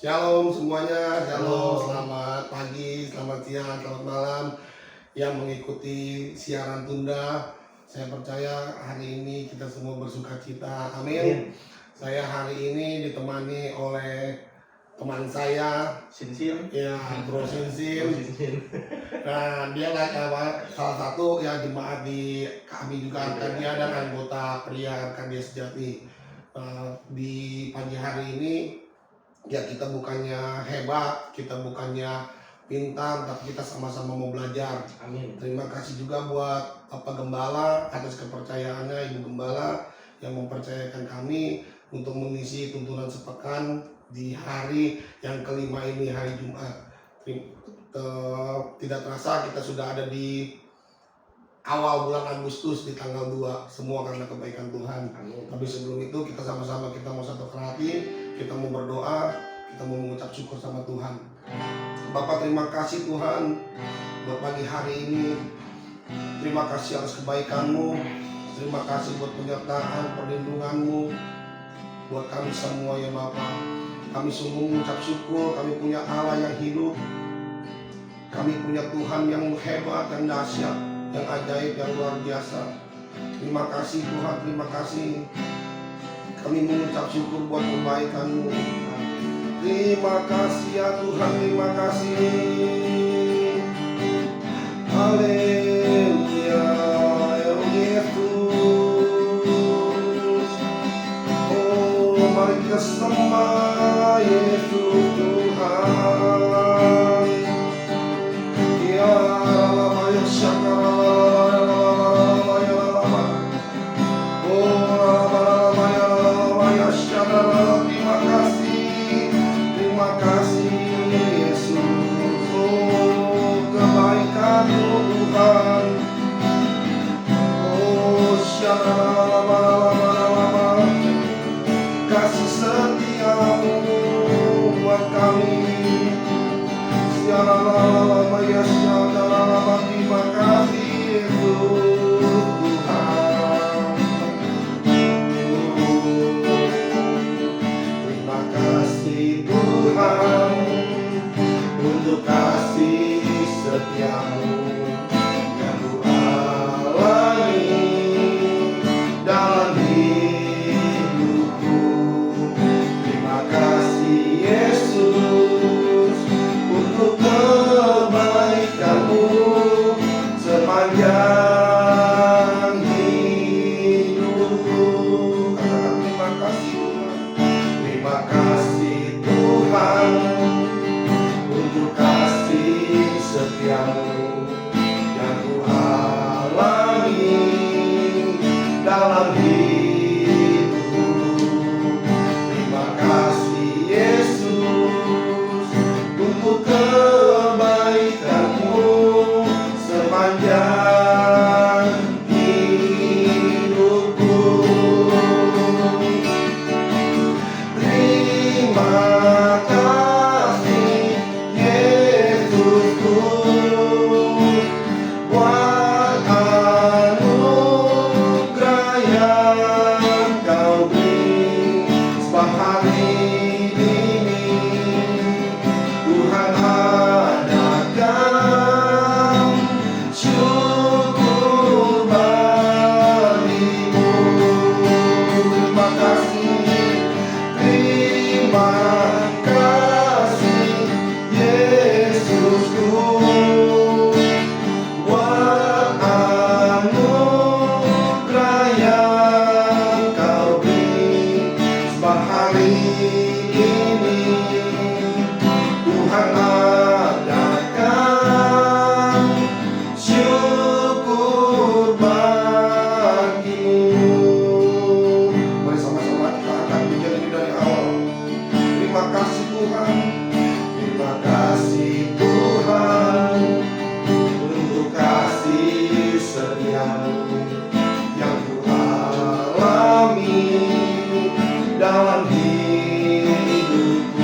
Shalom semuanya, shalom, Shalom. selamat pagi, selamat siang, selamat malam yang mengikuti siaran tunda. Saya percaya hari ini kita semua bersuka cita, amin. Saya hari ini ditemani oleh teman saya, Sinsin. ya Bro Sinsin. Nah dia salah satu ya jemaat di kami juga Arkadia dan anggota pria Arkadia Sejati. Di pagi hari ini ya kita bukannya hebat, kita bukannya pintar, tapi kita sama-sama mau belajar. Amin. Terima kasih juga buat Bapak Gembala atas kepercayaannya, Ibu Gembala yang mempercayakan kami untuk mengisi tuntunan sepekan di hari yang kelima ini, hari Jumat. Tidak terasa kita sudah ada di awal bulan Agustus di tanggal 2, semua karena kebaikan Tuhan. Amin. Tapi sebelum itu kita sama-sama kita mau satukan hati, kita mau berdoa, kita mau mengucap syukur sama Tuhan. Bapak terima kasih Tuhan buat pagi hari ini. Terima kasih atas kebaikan-Mu. Terima kasih buat penyertaan, perlindungan-Mu buat kami semua ya Bapak. Kami sungguh mengucap syukur, kami punya Allah yang hidup. Kami punya Tuhan yang hebat, yang dahsyat, yang ajaib, yang luar biasa. Terima kasih Tuhan, terima kasih. Kami mengucap syukur buat kebaikan-Mu. Terima kasih ya Tuhan, terima kasih. Haleluya, ya Yesus. Oh, mari kita sembah Yesus Tuhan. Ya Allah, ya syakara, ya Allah. Oh, ya syakara, terima kasih. Terima kasih Yesus. Oh, kebaikan-Mu Tuhan. Oh, syakara, kasih setia-Mu buat kami. Terima kasih Yesus Tuhan. Terima kasih Tuhan untuk kasih setia-Mu yang Ku alami dalam hidupku. Terima kasih Yesus untuk kebaikan-Mu sepanjang hidupku. Katakan terima kasih Tuhan. Terima kasih Tuhan untuk kasih setia-Mu yang Ku alami dalam hidupku. Terima kasih Yesus untuk kebaikan-Mu sepanjang hidupku. Terima kasih Yesusku buat anugerah yang Kau beri sehari ini. Tuhan adakan syukur bagimu. Terima kasih, terima kasih Yesusku buat anugerah yang Kau beri sehari ini. Tuhan adakan syukur bagimu. Mari sama-sama kita akan bikin ini dari awal. Terima kasih Tuhan. Terima kasih Tuhan untuk kasih setia-Mu yang Ku alami dalam hidupku.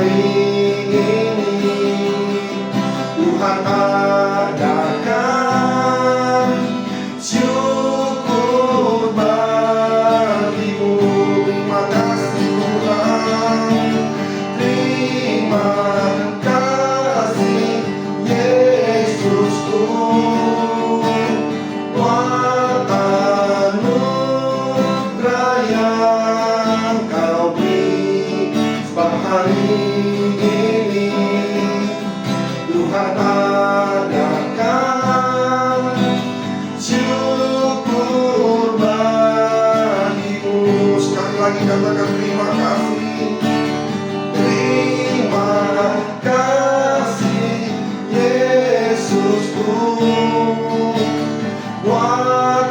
hari ini Tuhan adakan syukur bagimu. Terima kasih Tuhan, terima kasih Yesusku, buat anugerah yang Kau beri. Sebab hari ini Tuhan adakan syukur bagimu. Sekali lagi katakan terima kasih. Terima kasih Yesusku, buat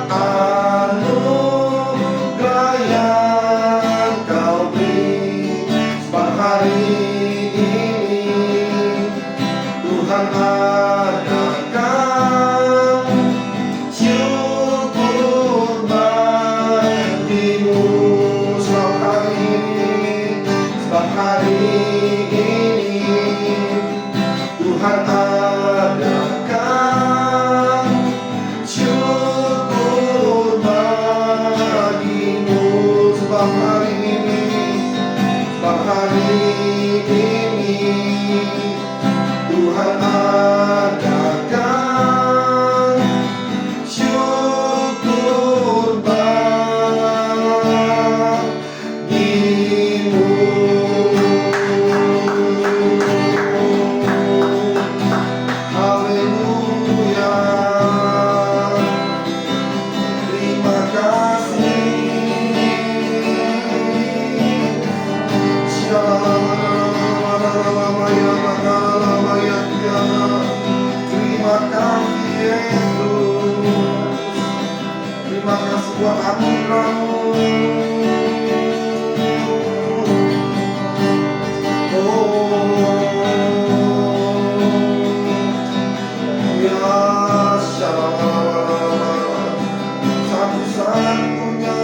anugerah yang Kau beri. Sebab hari ini Tuhan adakan syukur bagimu. Sebab hari ini Tuhan adakan syukur bagimu. Sebab hari ini Tuhan adakan syukur bagimu. Haleluya. Terima kasih. Terima kasih Yesus. Terima kasih buat anugerah-Mu. Satu-satunya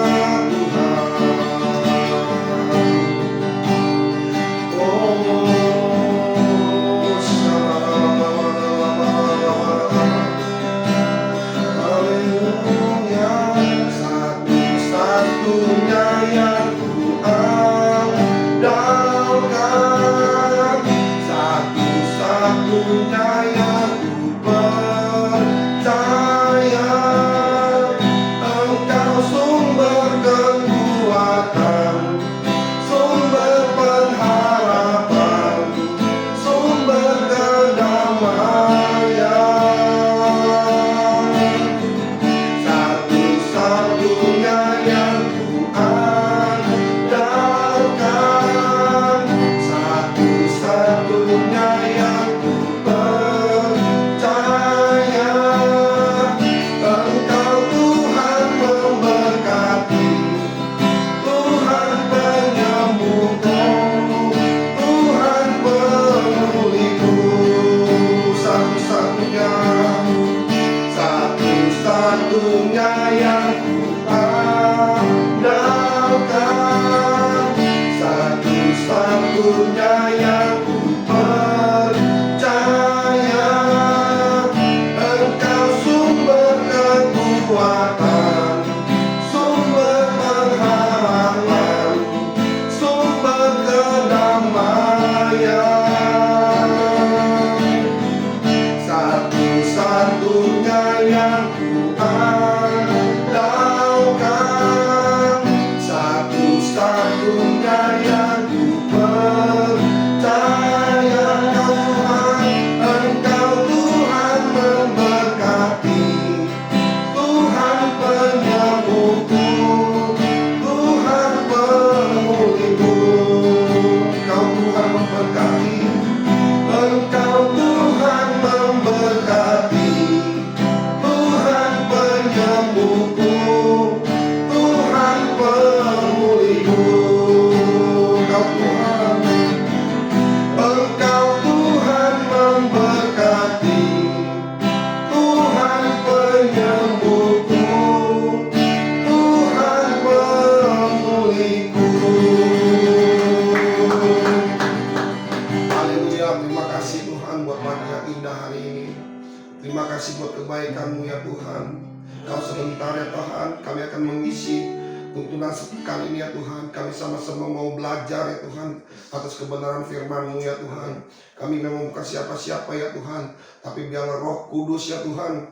satu-satunya yang ku andalkan, satu-satunya yang ku percaya. Engkau sumber kekuatan, sumber pengharapan, sumber kedamaian. Satu-satunya yang ku andalkan, satu-satunya yang ku percaya. Engkau Tuhan memberkati, Tuhan penyembuhku, Tuhan pemulihku. Satu-satunya yang ku andalkan, satu-satunya yang ku percaya. Engkau sumber kekuatan, sumber pengharapan, sumber kedamaian. Satu-satunya yang ku andalkan, satu-satunya yang ku percaya. kasih buat kebaikan-Mu ya Tuhan. Kalau sebentar ya Tuhan, kami akan mengisi tuntunan sepekan ini ya Tuhan. Kami sama-sama mau belajar ya Tuhan atas kebenaran firman-Mu ya Tuhan. Kami memang bukan siapa-siapa ya Tuhan, tapi biarlah Roh Kudus ya Tuhan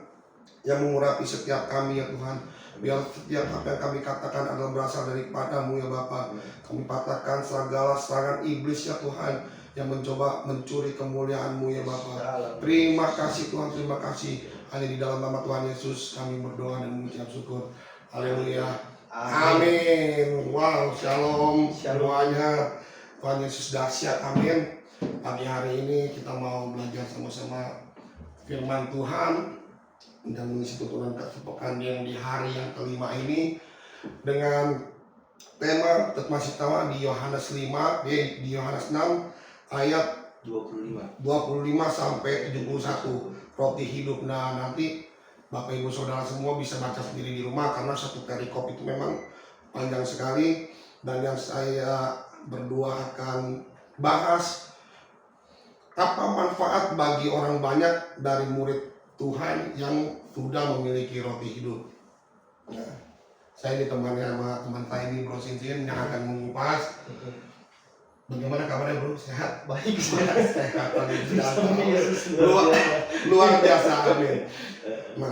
yang mengurapi setiap kami ya Tuhan. Biar setiap apa yang kami katakan adalah berasal daripada-Mu ya Bapa. Kami patahkan segala serangan iblis ya Tuhan yang mencoba mencuri kemuliaan-Mu ya Bapa. Terima kasih Tuhan, terima kasih. Hanya di dalam nama Tuhan Yesus kami berdoa dan mengucap syukur. Haleluya. Amin. Wow, shalom semuanya. Tuhan Yesus dahsyat. Amin. Pagi hari ini kita mau belajar sama-sama firman Tuhan dan mengisi tuntunan sepekan yang di hari yang kelima ini dengan tema masih tahu di Yohanes 5, di Yohanes 6 ayat 25 sampai 71, roti hidup. Nah, nanti Bapak Ibu Saudara semua bisa baca sendiri di rumah karena satu perikop itu memang panjang sekali, dan yang saya berdua akan bahas apa manfaat bagi orang banyak dari murid Tuhan yang sudah memiliki roti hidup. Nah, saya ditemani sama teman saya ini Bro Sinsin yang akan mengupas. Bagaimana kabarnya Bro? Sehat? Baik, sehat. Luar biasa, amin. Nah,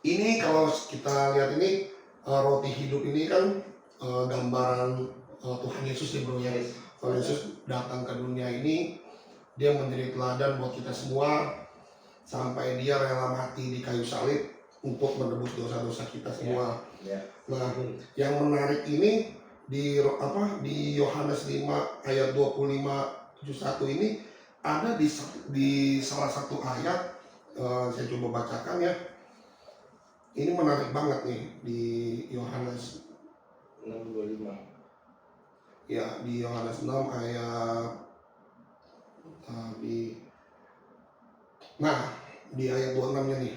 ini kalau kita lihat ini roti hidup ini kan gambaran Tuhan Yesus ya Bro ya. Tuhan Yesus datang ke dunia ini, dia menjadi teladan buat kita semua sampai dia rela mati di kayu salib untuk menebus dosa-dosa kita semua. Nah, yang menarik ini di Yohanes 5 ayat 25-71 ini ada di salah satu ayat, saya coba bacakan ya. Ini menarik banget nih di Yohanes 6:25. Ya, di Yohanes 6 ayat di ayat 26-nya nih.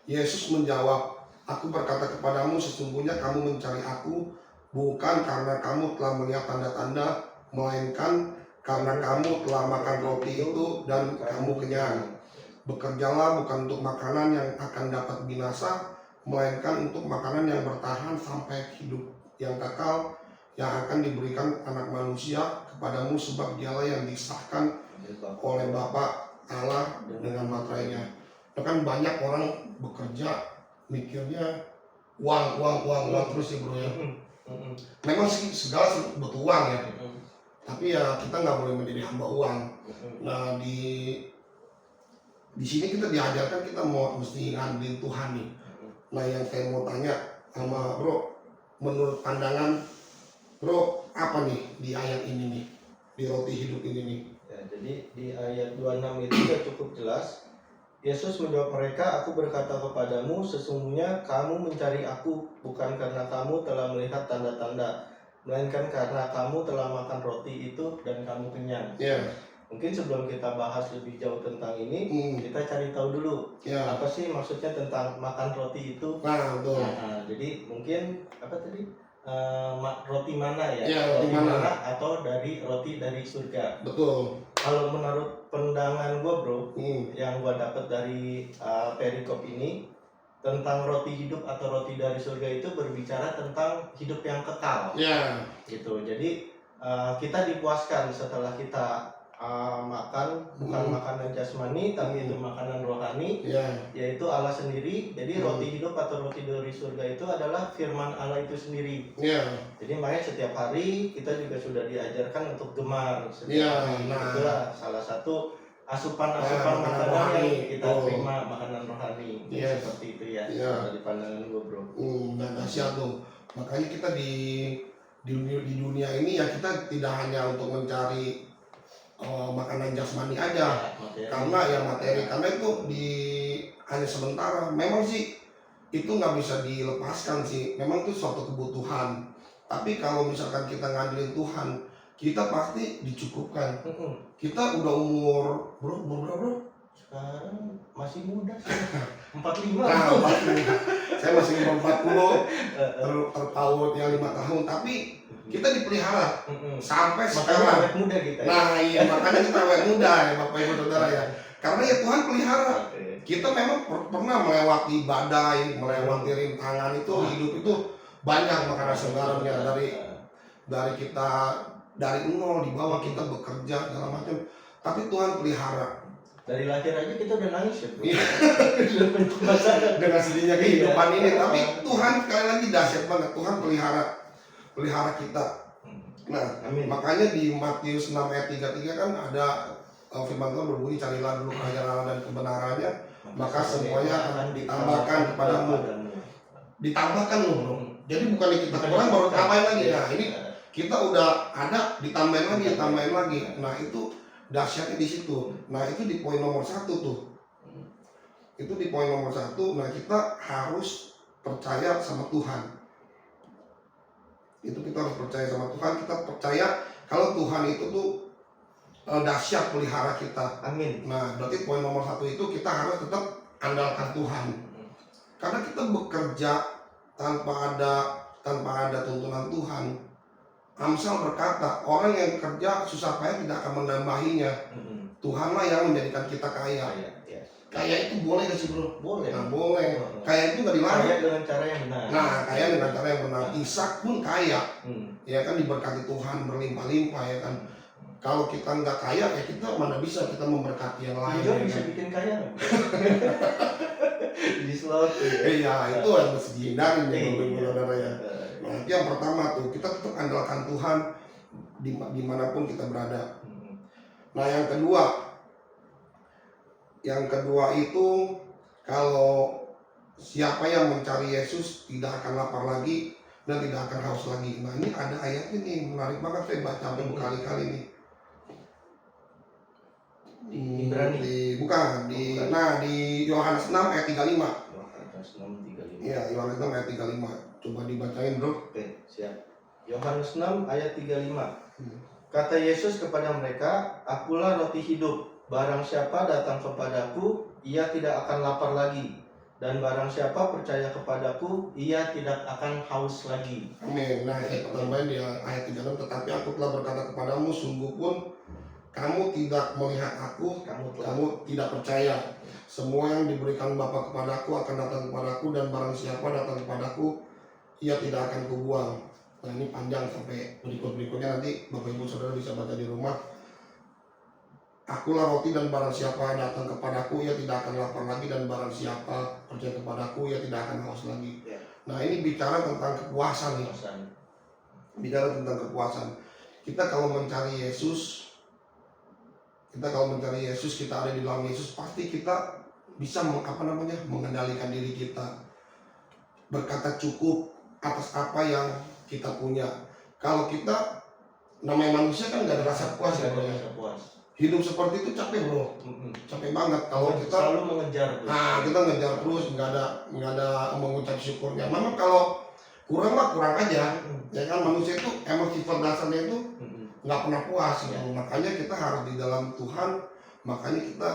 Yesus menjawab, "Aku berkata kepadamu, sesungguhnya kamu mencari aku bukan karena kamu telah melihat tanda-tanda, melainkan karena kamu telah makan roti itu dan kamu kenyang. Bekerjalah bukan untuk makanan yang akan dapat binasa, melainkan untuk makanan yang bertahan sampai hidup yang kekal, yang akan diberikan Anak Manusia kepadamu, sebab dialah yang disahkan oleh Bapa Allah dengan materainya." Bahkan banyak orang bekerja mikirnya uang terus ya Bro ya. Memang sih segala butuh uang ya, tapi ya kita nggak boleh menjadi hamba uang. Nah, di sini kita diajarkan kita mesti ngandelin Tuhan nih. Nah, yang saya mau tanya sama Bro, menurut pandangan Bro, apa nih di ayat ini nih, di roti hidup ini nih? Ya, jadi di ayat 26 itu sudah cukup jelas. Yesus menjawab mereka, "Aku berkata kepadamu, sesungguhnya kamu mencari aku bukan karena kamu telah melihat tanda-tanda, melainkan karena kamu telah makan roti itu dan kamu kenyang." Mungkin sebelum kita bahas lebih jauh tentang ini, kita cari tahu dulu apa sih maksudnya tentang makan roti itu. Nah, jadi mungkin apa tadi, roti mana ya? Roti mana atau dari roti dari surga. Betul. Kalau menurut pandangan gue Bro, yang gue dapat dari perikop ini tentang roti hidup atau roti dari surga itu berbicara tentang hidup yang kekal. Gitu. Jadi kita dipuaskan setelah kita makan, bukan makanan jasmani tapi itu makanan rohani, yaitu Allah sendiri. Jadi roti hidup atau roti dari surga itu adalah firman Allah itu sendiri. Jadi makanya setiap hari kita juga sudah diajarkan untuk gemar. Itulah salah satu asupan-asupan makanan yang kita terima, makanan rohani. Seperti itu ya, dari pandangan gue Bro. Dan dahsyat tuh. Makanya kita di dunia ini ya kita tidak hanya untuk mencari makanan jasmani aja, karena ya materi, karena itu hanya sementara. Memang sih itu nggak bisa dilepaskan sih, memang itu suatu kebutuhan. Tapi kalau misalkan kita ngandelin Tuhan, kita pasti dicukupkan. Kita udah umur berapa Bro? Sekarang masih muda sih, 45. Nah, 45. Saya masih umur 40, terpaut yang 5 tahun, tapi kita dipelihara sampai sekarang. Awet muda kita ya. Nah iya, makanya kita awet muda ya Bapak Ibu Saudara ya. Karena ya Tuhan pelihara. Oke. Kita memang pernah melewati badai, melewati rintangan itu, hidup itu banyak makanan segarnya dari kita dari nol di bawah kita bekerja segala macam. Tapi Tuhan pelihara. Dari lahir aja kita udah nangis ya bro. Iya. Dengan sedihnya kehidupan ini, tapi Tuhan sekali lagi dahsyat banget. Tuhan pelihara kita. Nah, Amin. makanya di Matius 6 ayat 33 kan ada firman Tuhan berbunyi, carilah dulu kerajaan Allah dan kebenarannya, maka semuanya akan ditambahkan kepadamu. Ditambahkan loh bro. Jadi bukannya kita kurang baru tambahin lagi. Nah ini kita udah ada ditambahin lagi. Nah itu dahsyatnya di situ. Nah itu di poin nomor 1 tuh. Itu di poin nomor 1. Nah kita harus percaya sama Tuhan. Itu kita harus percaya sama Tuhan. Kita percaya kalau Tuhan itu tuh dahsyat pelihara kita. Amin. Nah berarti poin nomor 1 itu kita harus tetap andalkan Tuhan. Karena kita bekerja tanpa ada tuntunan Tuhan. Amsal berkata, orang yang kerja susah payah tidak akan menambahinya. Tuhanlah yang menjadikan kita kaya. Kaya itu boleh gak sih bro? Boleh. Nah boleh. Kaya itu gak dilarang. Kaya dengan cara yang benar. Nah kaya dengan cara yang benar. Ishak pun kaya. Ya kan diberkati Tuhan berlimpah-limpah ya kan. Kalau kita nggak kaya ya kita mana bisa kita memberkati yang lain. Jodoh bisa bikin kaya kan? Di slot. Iya itu yang mesti dihindarin ya saudara ya. Nah, itu yang pertama tuh, kita tetap andalkan Tuhan dimanapun kita berada. Nah yang kedua itu kalau siapa yang mencari Yesus tidak akan lapar lagi dan tidak akan haus lagi. Nah ini ada ayat ini menarik banget, saya baca sampai berkali-kali nih. Ibrani. Bukan. Di Yohanes 6 ayat 35. Yohanes 6:35. Iya, Yohanes 6 ayat 35. Coba dibacain, Bro. Oke, siap. Yohanes 6 ayat 35. Kata Yesus kepada mereka, "Akulah roti hidup. Barang siapa datang kepadaku, ia tidak akan lapar lagi. Dan barang siapa percaya kepadaku, ia tidak akan haus lagi." Amin. Nah, tambahin di ayat 36, tetapi aku telah berkata kepadamu, sungguh pun kamu tidak melihat aku, kamu tidak percaya. Semua yang diberikan Bapa kepadaku akan datang kepadaku, dan barang siapa datang kepadaku, ia tidak akan kubuang. Nah ini panjang sampai berikut-berikutnya, nanti Bapak Ibu Saudara bisa baca di rumah. Akulah roti, dan barang siapa datang kepadaku, ia tidak akan lapar lagi, dan barang siapa percaya kepadaku, ia tidak akan haus lagi. Nah ini bicara tentang kepuasan nih. Bicara tentang kepuasan. Kita kalau mencari Yesus, kita ada di dalam Yesus, pasti kita bisa mengendalikan diri kita, berkata cukup atas apa yang kita punya. Kalau kita namanya manusia kan nggak ada rasa puas ya bro. Hidup seperti itu capek bro, capek banget kalau kita selalu mengejar. Kita ngejar terus, nggak ada mengucap syukurnya. Memang kalau kurang aja, ya kan manusia itu emang sifat dasarnya itu nggak pernah puas gitu. Makanya kita harus di dalam Tuhan, makanya kita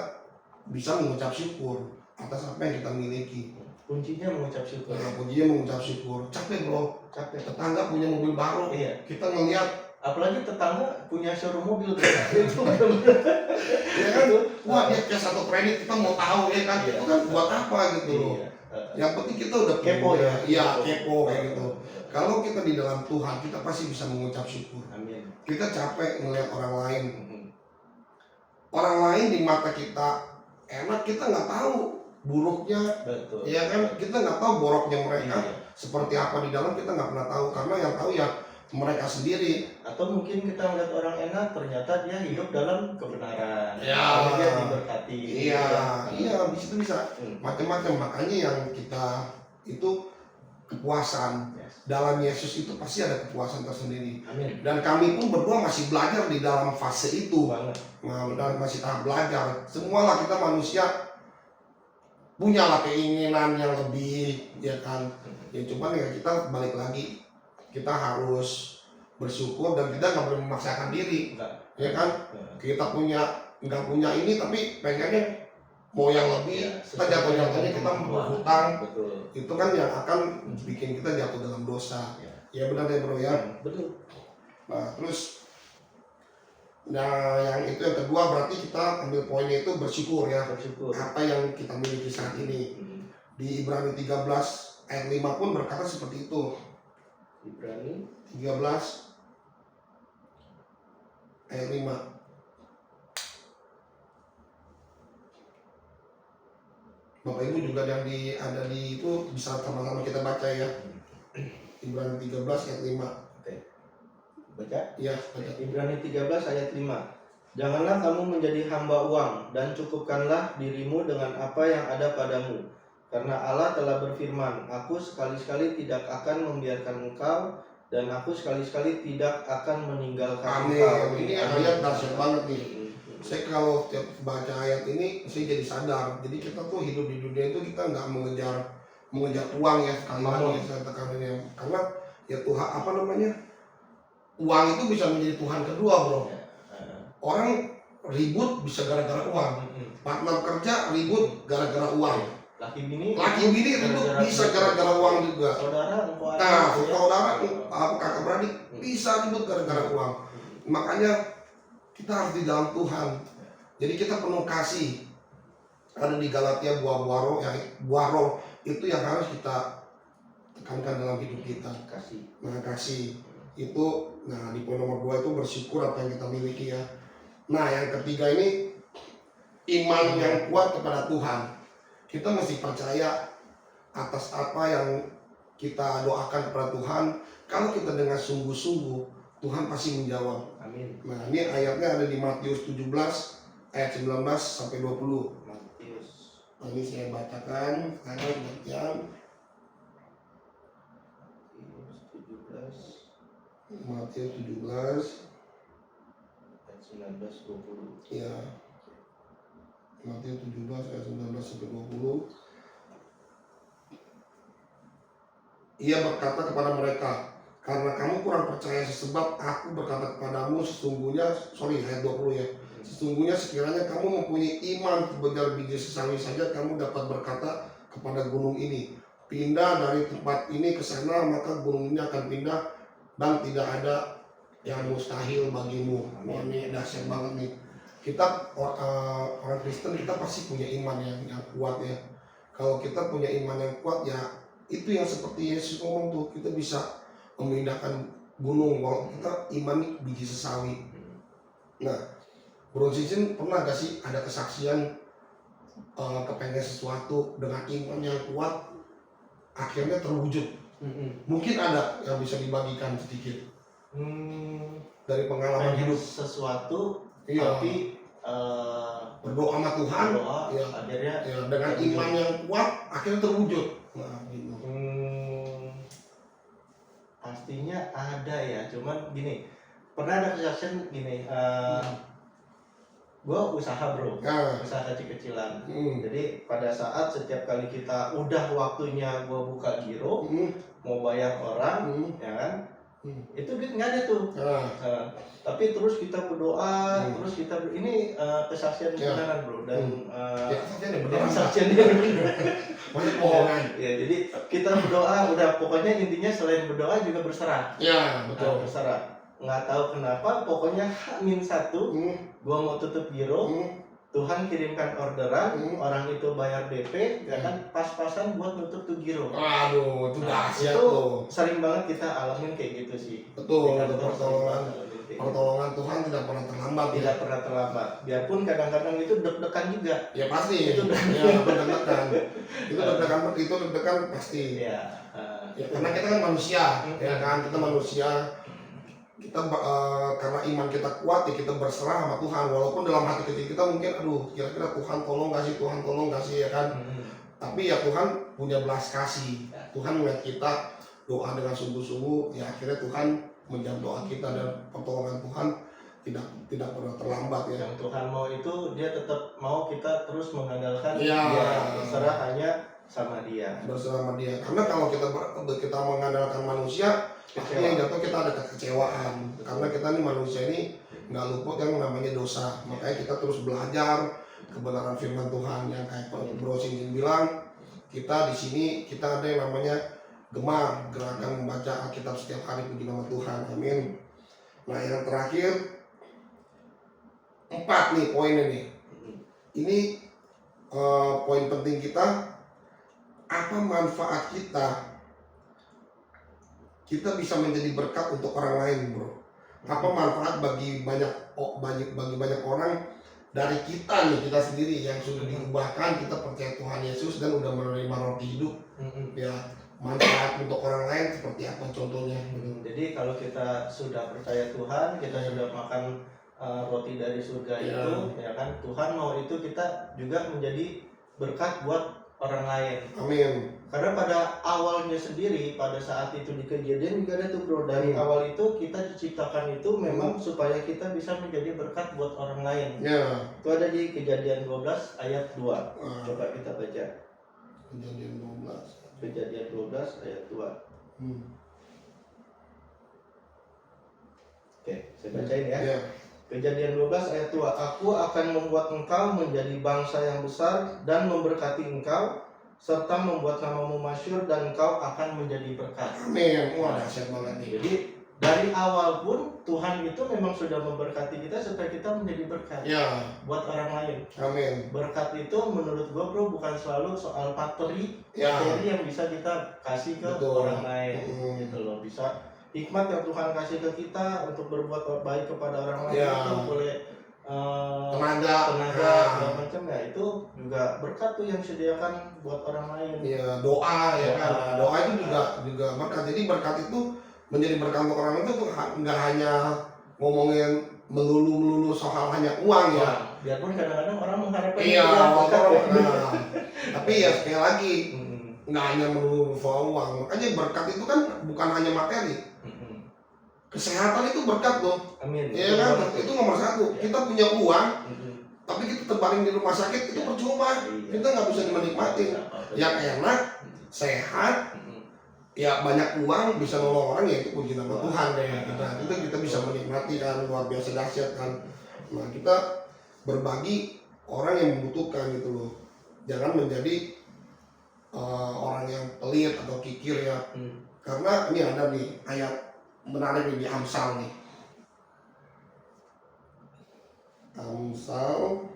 bisa mengucap syukur atas apa yang kita miliki. Kuncinya mengucap syukur. Nah, kuncinya mengucap syukur. Capek bro, capek. Tetangga punya mobil baru, kita ngeliat, apalagi tetangga punya showroom mobil itu ya kan, wah dia kayak satu kredit, kita mau tahu ya kan, itu kan buat apa gitu loh. Yang penting kita udah kepo ya. Iya kepo kayak gitu. Kalau kita di dalam Tuhan, kita pasti bisa mengucap syukur. Amin. Kita capek ngelihat orang lain. Orang lain di mata kita enak, kita nggak tahu buruknya. Betul. Ya kan, kita nggak tahu boroknya mereka seperti apa di dalam, kita nggak pernah tahu, karena yang tahu ya mereka sendiri. Atau mungkin kita melihat orang enak, ternyata dia hidup dalam kebenaran. Ya. Dia diberkati. Iya, bisa macam-macam. Makanya yang kita itu kepuasan. Dalam Yesus itu pasti ada kepuasan tersendiri. Amin. Dan kami pun berdua masih belajar di dalam fase itu. Nah, dan masih tahap belajar. Semualah kita manusia punyalah keinginan yang lebih, ya kan. Ya cuman ya kita balik lagi, kita harus bersyukur dan kita nggak boleh memaksakan diri. Ya kan. Kita nggak punya ini tapi pengennya mau yang lebih, kita jatuhnya kita berhutang. Itu kan yang akan bikin kita jatuh dalam dosa. Ya benar ya bro ya. Betul. Nah terus Nah, yang itu yang kedua berarti kita ambil poinnya itu bersyukur ya. Bersyukur. Apa yang kita miliki saat ini. Di Ibrani 13 ayat 5 pun berkata seperti itu. Ibrani 13 ayat 5. Bapak Ibu juga yang ada di itu bisa sama-sama kita baca ya. Ibrani 13 ayat 5. Oke. Baca? Iya, baca. Ibrani 13 ayat 5. Janganlah kamu menjadi hamba uang dan cukupkanlah dirimu dengan apa yang ada padamu. Karena Allah telah berfirman, aku sekali-sekali tidak akan membiarkan engkau dan aku sekali-sekali tidak akan meninggalkan engkau. Amin. Ini ayat dahsyat banget nih. Saya kalau tiap baca ayat ini saya jadi sadar. Jadi kita tuh hidup di dunia itu kita nggak mengejar uang ya, sekali lagi saya tekankan ini. Karena ya Tuhan apa namanya, uang itu bisa menjadi Tuhan kedua, bro. Orang ribut bisa gara-gara uang. Partner kerja ribut gara-gara uang. Laki bini ribut bisa gara-gara uang juga. Saudara kakak beradik bisa ribut gara-gara uang. Makanya kita harus di dalam Tuhan. Jadi kita penuh kasih. Ada di Galatia buah roh itu yang harus kita tekankan dalam hidup kita. Kasih itu. Nah, di poin nomor 2 itu bersyukur apa yang kita miliki ya. Nah, yang ketiga ini iman yang kuat kepada Tuhan. Kita mesti percaya atas apa yang kita doakan kepada Tuhan. Kalau kita dengan sungguh-sungguh, Tuhan pasti menjawab. Amin. Nah, ini ayatnya ada di Matius 17 ayat 19 sampai 20. Matius. Nah, ini saya bacakan sekarang bagian Matius 17 ayat 19 20. Ya. Matius 17 ayat 19 sampai 20. Ia berkata kepada mereka, karena kamu kurang percaya sebab aku berkata kepadamu sesungguhnya, ayat 20 ya. Sesungguhnya sekiranya kamu mempunyai iman sebesar biji sesawi saja, kamu dapat berkata kepada gunung ini, pindah dari tempat ini ke sana, maka gunung ini akan pindah dan tidak ada yang mustahil bagimu. Wah, ini dahsyat banget nih. Kita orang Kristen kita pasti punya iman yang kuat ya. Kalau kita punya iman yang kuat ya, itu yang seperti Yesus ngomong tuh, kita bisa memindahkan gunung kalau kita iman biji sesawi. Nah, Bro Sisin pernah gak sih ada kesaksian kepengen sesuatu dengan iman yang kuat akhirnya terwujud? Mungkin ada yang bisa dibagikan sedikit dari pengalaman hidup sesuatu, iya. Tapi berdoa sama Tuhan, ya, akhirnya ya, dengan iman yang kuat akhirnya terwujud. Nah, gitu. Pastinya ada ya, cuman gini, pernah ada kesaksian gini, gue usaha bro, usaha kecil-kecilan. Jadi pada saat setiap kali kita udah waktunya gue buka giro, mau bayar orang, ya kan, itu duit nggak ada tuh. Tapi terus kita berdoa, terus kita ini kesaksian beneran bro, dan kesaksian bohongan. Ya, jadi kita berdoa, udah pokoknya intinya selain berdoa juga berserah. Ya betul. Berserah. Nggak tahu kenapa, pokoknya H-1 gua mau tutup giro, Tuhan kirimkan orderan, orang itu bayar DP, ya kan, pas-pasan buat nutup tuh giro. Aduh, itu dahsyat tuh. Sering banget kita alamin kayak gitu sih. Betul, pertolongan Tuhan tidak pernah terlambat. Tidak pernah terlambat. Biarpun kadang-kadang itu deg-degan juga. Ya pasti. Itu deg-degan. Itu deg-degan pasti. Ya, karena kita kan manusia, ya kan, kita manusia. Kita karena iman kita kuat ya kita berserah sama Tuhan, walaupun dalam hati kecil kita mungkin aduh kira-kira Tuhan tolong kasih ya kan. Tapi ya Tuhan punya belas kasih. Tuhan melihat kita doa dengan sungguh-sungguh, ya akhirnya Tuhan menjawab doa kita dan pertolongan Tuhan tidak pernah terlambat ya. Yang Tuhan mau itu dia tetap mau kita terus mengandalkan ya. Dia, berserah hanya sama Dia. Berserah sama Dia. Karena kalau kita mengandalkan manusia, pasti yang jatuh kita ada kekecewaan. Karena kita nih manusia ini nggak luput yang namanya dosa. Makanya kita terus belajar kebenaran firman Tuhan yang kayak Bro Sinjin bilang, kita di sini kita ada yang namanya gemar gerakan membaca Alkitab setiap hari, puji nama Tuhan, amin. Nah yang terakhir keempat nih poinnya nih. Ini poin penting kita. Apa manfaat kita bisa menjadi berkat untuk orang lain, bro? Apa manfaat bagi banyak orang dari kita nih, kita sendiri yang sudah diubahkan, kita percaya Tuhan Yesus dan udah menerima roti hidup. Ya, manfaat untuk orang lain seperti apa contohnya? Jadi kalau kita sudah percaya Tuhan, kita sudah makan roti dari surga itu, ya kan, Tuhan mau itu kita juga menjadi berkat buat orang lain. Amin. Karena pada awalnya sendiri, pada saat itu di Kejadian juga ada tuh, bro. Dari awal itu kita diciptakan itu memang supaya kita bisa menjadi berkat buat orang lain. Itu ada di Kejadian 12 ayat 2. Coba kita baca. Kejadian 12. Kejadian 12 ayat 2. Oke, saya bacain ya. Kejadian 12 ayat 2. Aku akan membuat engkau menjadi bangsa yang besar dan memberkati engkau, serta membuat namamu masyhur, dan engkau akan menjadi berkat. Amin. Wah, dahsyat banget nih. Jadi dari awal pun Tuhan itu memang sudah memberkati kita supaya kita menjadi berkat buat orang lain. Amin. Berkat itu menurut gua, bro, bukan selalu soal materi yang bisa kita kasih ke orang lain, gitu loh. Bisa hikmat yang Tuhan kasih ke kita untuk berbuat baik kepada orang lain itu boleh tenaga segala macam ya, itu juga berkat tuh yang disediakan buat orang lain. Iya, doa ya kan. Doa itu juga berkat. Jadi berkat itu menjadi berkat untuk orang lain itu nggak hanya ngomongin melulu soal hanya uang ya. Biarpun kadang-kadang orang mengharapkan tapi ya sekali lagi nggak hanya melulu soal uang. Makanya berkat itu kan bukan hanya materi. Kesehatan itu berkat loh. Amin. Iya kan? Itu nomor satu. Kita punya uang, tapi kita terbaring di rumah sakit itu percuma. Kita nggak bisa menikmati. Yang enak, sehat, ya banyak uang bisa nolong orang, ya itu puji nama Tuhan deh. Kita bisa menikmati kan, luar biasa dahsyat kan. Nah, kita berbagi orang yang membutuhkan gitu loh. Jangan menjadi orang yang pelit atau kikir ya. Karena ini ada nih ayat menarik di Amsal nih. Amsal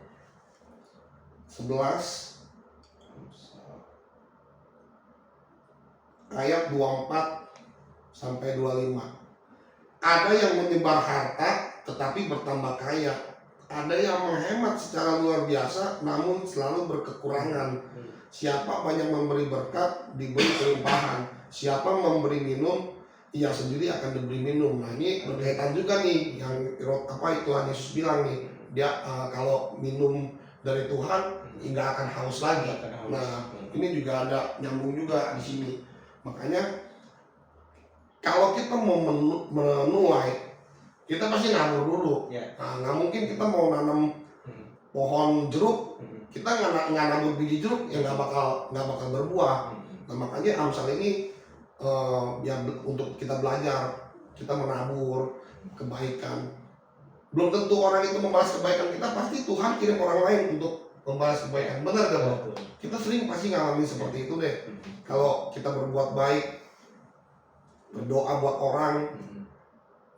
11 ayat 24 sampai 25. Ada yang menyebar harta tetapi bertambah kaya. Ada yang menghemat secara luar biasa namun selalu berkekurangan. Siapa banyak memberi berkat diberi kelimpahan. Siapa memberi minum, ia sendiri akan diberi minum. Nah, ini berkaitan juga nih yang Tuhan Yesus bilang nih, dia kalau minum dari Tuhan nggak akan haus lagi. Nah, ini juga ada nyambung juga di sini. Makanya kalau kita mau menuai, kita pasti nabur dulu. Nah, nggak mungkin kita mau nanam pohon jeruk, kita nggak nabur biji jeruk, ya nggak bakal berbuah. Nah, makanya Amsal ini ya untuk kita belajar, kita menabur kebaikan. Belum tentu orang itu membalas kebaikan kita, pasti Tuhan kirim orang lain untuk membalas kebaikan. Benar gak, bro? Kita sering pasti ngalamin seperti itu deh. Kalau kita berbuat baik, berdoa buat orang,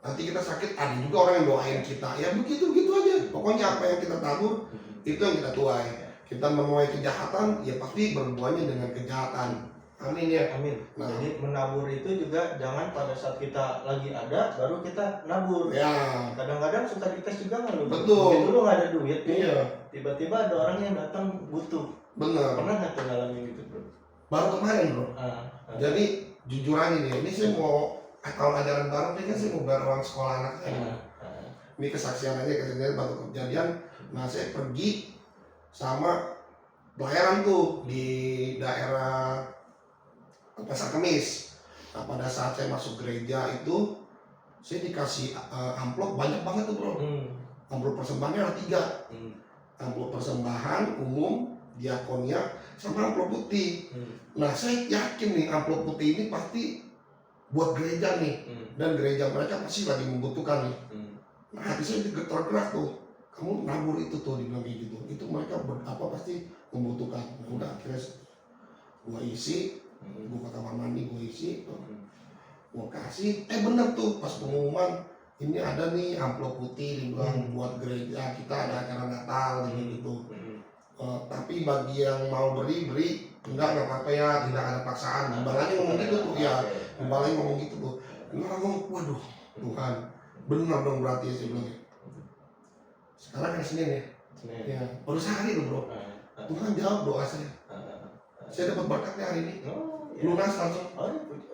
nanti kita sakit, ada juga orang yang doain kita. Ya begitu aja. Pokoknya apa yang kita tabur, itu yang kita tuai. Kita menuai kejahatan, ya pasti berbuahnya dengan kejahatan. Amin ya. Amin. Nah, jadi menabur itu juga jangan pada saat kita lagi ada baru kita nabur. Ya. Kadang-kadang suka dites juga nggak lu? Betul. Begitu lu nggak ada duit nih. Iya. Tiba-tiba ada orang yang datang butuh. Benar. Pernah nggak tuh ngalamin gitu, bro? Baru kemarin, bro. Jadi jujur aja nih, ini saya mau tahun ajaran baru nih kan, saya mau bayar uang sekolah anak saya. Ini kesaksian baru kejadian. Nah, saya pergi sama pelayaran tuh di daerah Pasar Kemis. Nah, pada saat saya masuk gereja itu saya dikasih amplop banyak banget tuh, bro. Amplop persembahannya ada 3. Amplop persembahan umum, diakonia, sama amplop putih. Nah, saya yakin nih amplop putih ini pasti buat gereja nih. Dan gereja mereka pasti lagi membutuhkan nih. Nah, hati saya tergerak tuh. Kamu nabur itu tuh, dibilang kayak gitu. Itu mereka pasti membutuhkan. Nah, udah akhirnya gua isi, gua ke kamar mandi, gua isi, gua kasih. Bener tuh pas pengumuman ini ada nih amplop putih dibilang buat gereja kita ada acara Natal gitu. Tapi bagi yang mau beri enggak apa-apa ya, tidak ada paksaan. Gimbalanya ngomong gitu tuh ya, gimbalanya ngomong gitu tuh. Orang ngomong, waduh Tuhan, benar dong berarti ya saya bilang. Sekarang kan Senin ya, ya baru sehari loh bro. Tuhan jawab doa saya. Saya dapat berkatnya hari ini. Lunas langsung.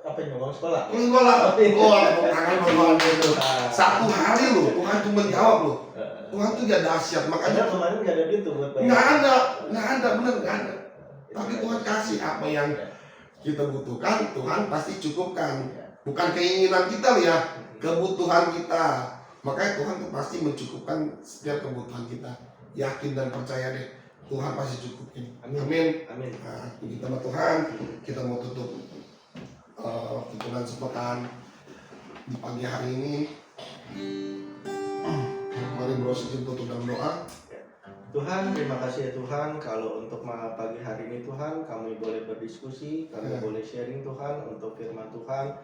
Apa yang ngomong sekolah? Sekolah. Tangan Tuhan itu. Satu hari loh, Tuhan tuh menjawab loh. Tuhan tuh gak dahsyat, makanya kemarin gak ada duit tuh buat bayar. Nggak ada, bener nggak ada. Tapi Tuhan kasih apa yang kita butuhkan, Tuhan pasti cukupkan. Bukan keinginan kita loh ya, kebutuhan kita. Makanya Tuhan tuh pasti mencukupkan setiap kebutuhan kita. Yakin dan percaya deh, Tuhan pasti cukupin. Amin. Nah, kita sama Tuhan, kita mau tutup tuntunan sepekan di pagi hari ini. Mari bro sejam tutup dalam doa. Tuhan, terima kasih ya Tuhan, kalau untuk pagi hari ini Tuhan, kami boleh berdiskusi, kami boleh sharing Tuhan, untuk firman Tuhan,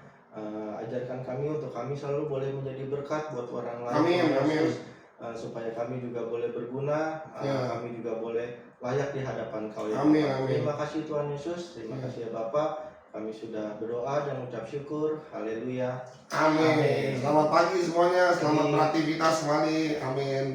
ajarkan kami untuk kami selalu boleh menjadi berkat buat orang lain. Amin. Supaya kami juga boleh berguna, kami juga boleh layak di hadapan Kau ya Amin. Terima kasih Tuhan Yesus, terima kasih ya Bapa. Kami sudah berdoa dan mengucap syukur. Haleluya. Amin. Selamat pagi semuanya, selamat beraktivitas kembali. Amin.